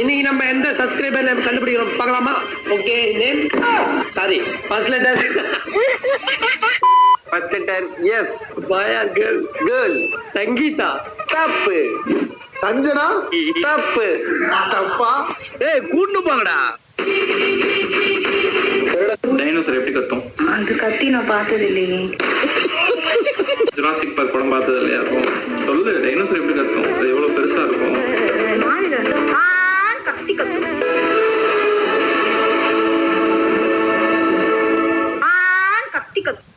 இன்னைக்கு நம்ம எந்த சப்ஸ்கிரைபர் நேம் கண்டுபிடிக்கிறோம் பார்க்கலாமா? Okay, name sorry first letter. First letter S. பாயா கேர்ள்? கேர்ள். சங்கீதா. தப்பு. சஞ்சனா. தப்பு. தப்பா? ஏய் கூட்டு போங்கடா. டைனோசர் எப்படி கத்தும்? அது கத்தி நான் பார்த்தது இல்லையே. ஜுராசிக் பார்க் படம் பார்த்தது இல்லையா? இருக்கும் சொல்லு, டைனோசர் எப்படி கத்தும்? அது எவ்வளவு பெருசா இருக்கும்? கத்தி கத்தும். கத்தி கத்தும்.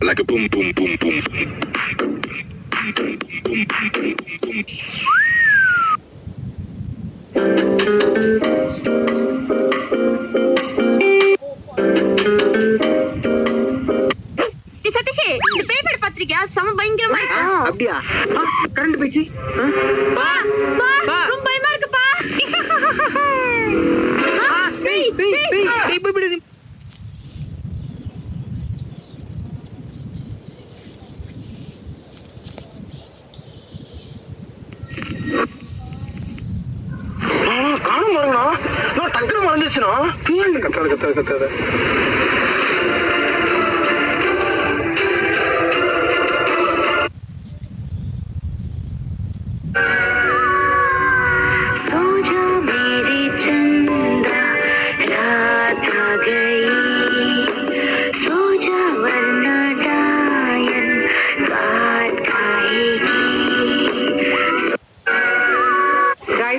Like a boom, boom, boom, boom, boom. Satish, இந்த பேப்பர் பத்திரிக்கை சம பயங்கரமா இருக்கு. அப்படியா? கரண்ட் போயிடுச்சு. ரொம்ப பயமா இருக்குப்பா. காணும் பாருங்கண்ணா, நான் டக்குனு மறந்துச்சுண்ணா. கத்தாது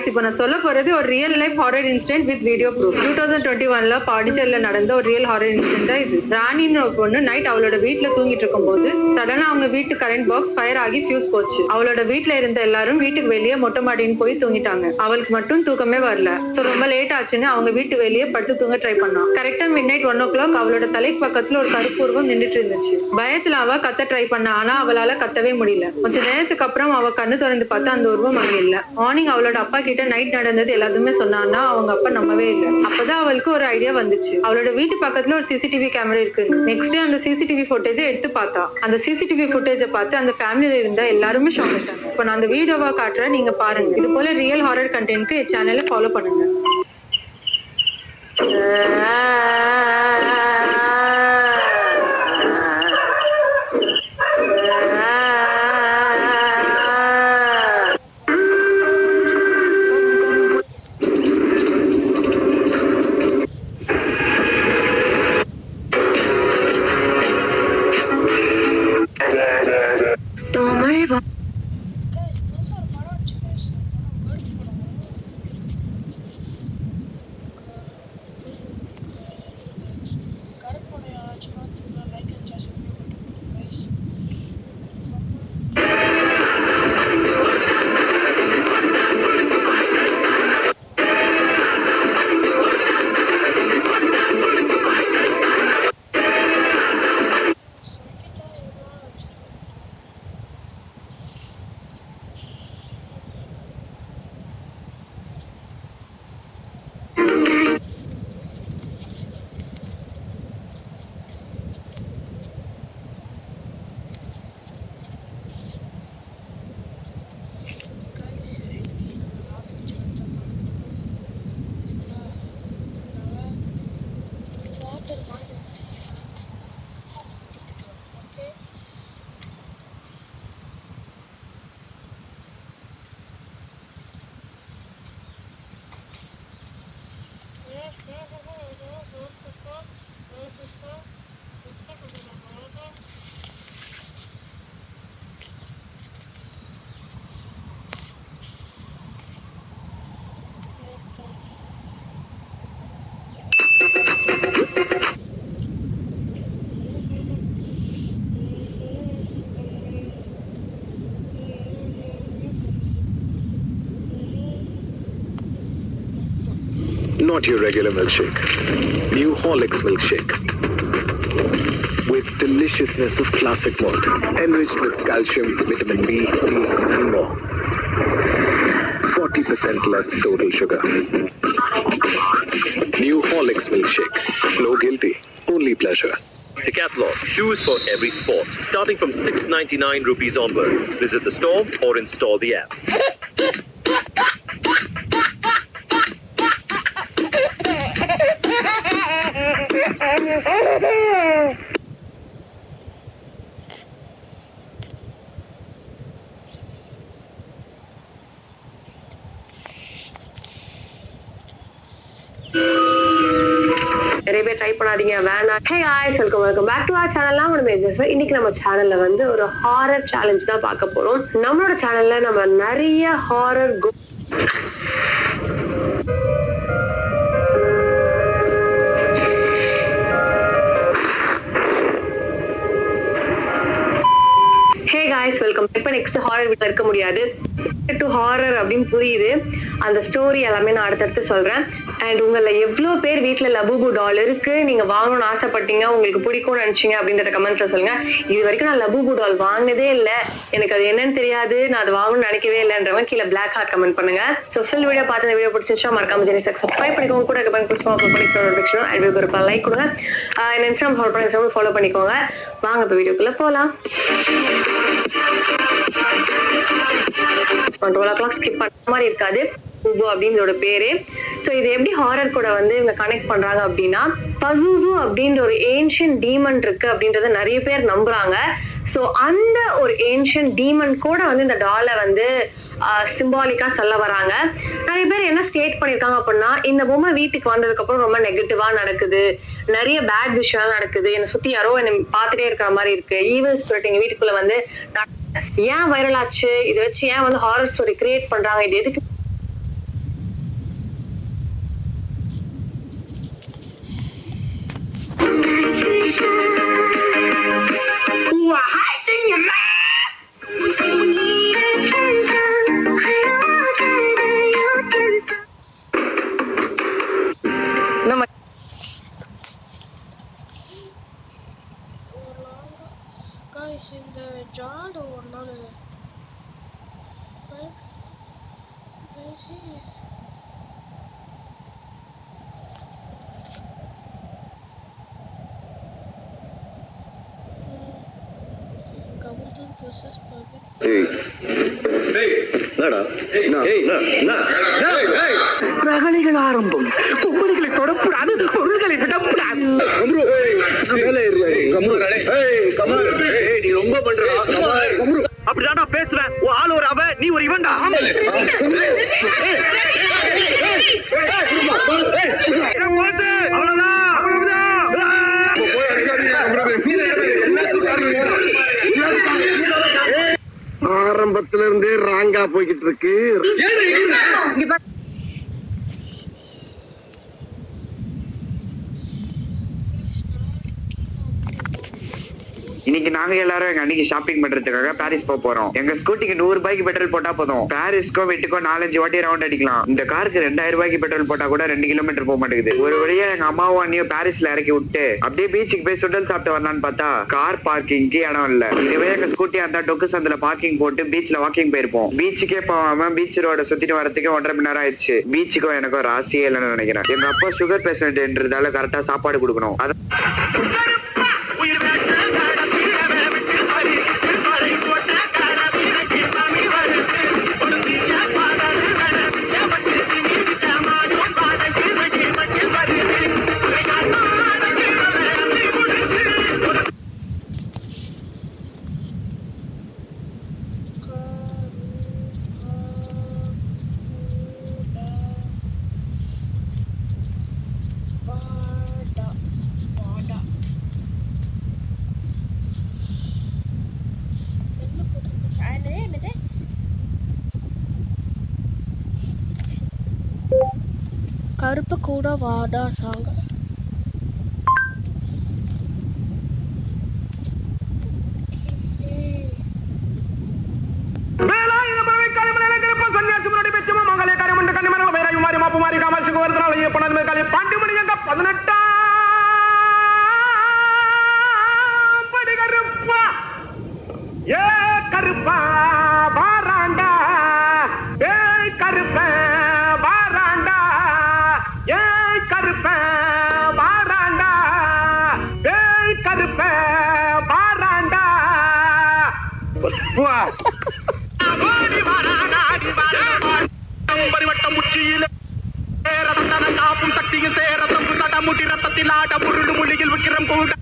இப்போ நான் சொல்ல போறது ஒரு real life horror incident with video proof. 2021ல பாண்டிச்சேரியில நடந்த ஒரு ரியல் ஹாரர் இன்சிடென்ட் தான் இது. ராணின்னு ஒரு பொண்ணு நைட் அவளோட வீட்டுல தூங்கிட்டு இருக்கும் போது சடனா அவங்க வீட்டு கரண்ட் பாக்ஸ் ஃபயர் ஆகி ஃபியூஸ் போச்சு. அவளோட வீட்டுல இருந்த எல்லாரும் வீட்டுக்கு வெளியே மொட்டை மாடின்னு போய் தூங்கிட்டாங்க. அவளுக்கு மட்டும் தூக்கமே வரல. சோ ரொம்ப லேட் ஆச்சுன்னு அவங்க வீட்டு வெளியே படுத்து தூங்க ட்ரை பண்ணா. கரெக்டா மிட்நைட் 1 o'clock அவளோட தலைக்கு பக்கத்துல ஒரு கருப்புருவம் நின்றுட்டு இருந்துச்சு. பயத்துல அவ கத்த ட்ரை பண்ணா, ஆனா அவளால கத்தவே முடியல. கொஞ்ச நேரத்துக்கு அப்புறம் அவ கண்ணு திறந்து பார்த்தா அந்த உருவம் அங்க இல்ல. மார்னிங் அவளோட அப்பா கிட்ட நைட் நடந்தது நல்லது எல்லாத்தையுமே சொன்னான்னா அவங்க அப்பா நம்பவே இல்லை. அப்பதான் அவளுக்கு ஒரு ஐடியா வந்துச்சு, அவளோட வீட்டு பக்கத்துல ஒரு சிசிடிவி கேமரா இருக்கு. நெக்ஸ்ட் அந்த சிசிடிவி ஃபுட்டேஜை எடுத்து பார்த்தா. அந்த சிசிடிவி ஃபுட்டேஜை பார்த்து அந்த ஃபேமிலியில இருந்த எல்லாருமே ஷாக் ஆயிட்டாங்க. இப்போ நான் அந்த வீடியோவா காட்டுறேன், நீங்க பாருங்க. இது போல ரியல் ஹாரர் கண்டென்ட்க்கு என் சேனலை ஃபாலோ பண்ணுங்க. Not your regular milkshake. New Horlicks milkshake. With deliciousness of classic malt, enriched with calcium, vitamin D, tea, and more. 40% less total sugar. New Horlicks milkshake. No guilty, only pleasure. Decathlon, shoes for every sport. Starting from 699 rupees onwards. Visit the store or install the app. நிறைய பேர் try பண்ணாதீங்க, வேணாம். ஹே guys, welcome back to our channel. நான் உங்க major. இன்னைக்கு நம்ம சேனல்ல வந்து ஒரு ஹாரர் சேலஞ்ச் தான் பார்க்க போறோம். நம்மளோட சேனல்ல நம்ம நிறைய ஹாரர் வெல்கம். இப்ப நெக்ஸ்ட் ஹாரர் வீட்ல இருக்க முடியாது. டு ஹாரர் அப்படின்னு புரியுது. அந்த ஸ்டோரி எல்லாமே நான் அடுத்தடுத்து சொல்றேன். அண்ட் உங்களை எவ்வளவு பேர் வீட்டுல லபூபு டால் இருக்கு, நீங்க வாங்கணும்னு ஆசைப்பட்டீங்க, உங்களுக்கு பிடிக்கும்னு நினைச்சீங்க அப்படின்றத கமெண்ட்ஸ்ல சொல்லுங்க. இது வரைக்கும் நான் லபூபு டால் வாங்கினதே இல்ல, எனக்கு அது என்னன்னு தெரியாது, நான் அது வாங்கணும்னு நினைக்கவே இல்லைன்றவங்க கீழே பிளாக் ஹார்ட் கமெண்ட் பண்ணுங்க. சோ ஃபுல் வீடியோ பார்த்து இந்த வீடியோ பிடிச்சிருச்சா மறக்காம ஜெனி சப்ஸ்கிரைப் பண்ணிக்கோங்க. கூட கமெண்ட் நோட்டிஃபிகேஷன் அண்ட் வீடியோ ஒரு லைக் கொடுங்க. இன்ஸ்டாகிராம் ஃபாலோ பண்ணி இன்ஸ்டாகிராம் ஃபாலோ பண்ணிக்கோங்க. வாங்க இப்ப வீடியோக்குள்ள போலாம். 12 o'clock ஸ்கிப் பண்ண மாதிரி இருக்காது. பசுசு அப்படின்ற பேரு. சோ இது எப்படி ஹாரர் கூட வந்து இவங்க கனெக்ட் பண்றாங்க அப்படின்னா, பசுசு அப்படின்ற ஒரு ஏன்ஷியன்ட் டீமன் இருக்கு அப்படின்றத நிறைய பேர் நம்புறாங்க. சோ அந்த ஒரு ஏன்ஷியன்ட் டீமன் கூட வந்து இந்த டாலை வந்து சிம்பாலிக்கா சொல்ல வராங்க. நிறைய பேர் என்ன ஸ்டேட் பண்ணிருக்காங்க அப்படின்னா, இந்த பொம்மை வீட்டுக்கு வந்ததுக்கு அப்புறம் ரொம்ப நெகட்டிவா நடக்குது, நிறைய பேட் விஷயம் நடக்குது, என்னை சுத்தி யாரோ என்னை பார்த்துட்டே இருக்கிற மாதிரி இருக்கு, ஈவில் ஸ்பிரிட் எங்க வீட்டுக்குள்ள வந்து ஏன் வைரல் ஆச்சு, இதை வச்சு ஏன் வந்து ஹாரர் ஸ்டோரி கிரியேட் பண்றாங்க, இது எதுக்கு இந்த ஜாடு ஒரு நாள் ரகளைகள் ஆரம்பம். பொம்பளைகளை தொடக்கூடாது, பொருள்களை விடக்கூடாது. நீ ரொம்ப பண்ற அப்படிதான் நான் பேசுவேன். உன் ஆள் ஒரு அவ, நீ ஒரு இவன்டா. ஆரம்பத்துல இருந்தே ராங்கா போய்கிட்டு இருக்கு. இன்னைக்கு நாங்க எல்லாரும் எங்க அன்னைக்கு ஷாப்பிங் பண்றதுக்காக பாரிஸ் போறோம். எங்க ஸ்கூட்டிக்கு 100 ரூபாய்க்கு பெட்ரோல் போட்டா போதும். பாரிஸ்க்கும் வீட்டுக்கும் 4-5 வாட்டி ரவுண்ட் அடிக்கலாம். இந்த காருக்கு 2000 ரூபாய்க்கு பெட்ரோல் போட்டா கூட 2 கிலோமீட்டர் போக மாட்டேங்குது. ஒரு வழியா எங்க அம்மாவும் அண்ணியும் பாரிஸ்ல இறக்கி விட்டு அப்படியே பீச்சுக்கு போய் சுண்டல் சாப்பிட்டு வரலான்னு பார்த்தா கார் பார்க்கிங்க்கு இடம் இல்ல. இதுவே எங்க ஸ்கூட்டி அந்த டொக்கு சந்தில பார்க்கிங் போட்டு பீச்ல வாக்கிங் போயிருப்போம். பீச்சுக்கே போகாம பீச் ரோட சுத்திட்டு வரதுக்கு 1.5 மணி நேரம் ஆயிடுச்சு. பீச்சுக்கும் எனக்கும் ராசியே இல்லைன்னு நினைக்கிறேன். எங்க அப்பா சுகர் பேஷண்ட்ன்றதால கரெக்டா சாப்பாடு கொடுக்கணும். கருப்பு கூட வாடா சாங்க. பரிவட்டம் உச்சியிலே ரத்தன காப்பும் சக்தியும் சேரத்தம் சட்டமுட்டி ரத்தத்தில் ஆட முருடு மொழியில் விக்கிரம் கூட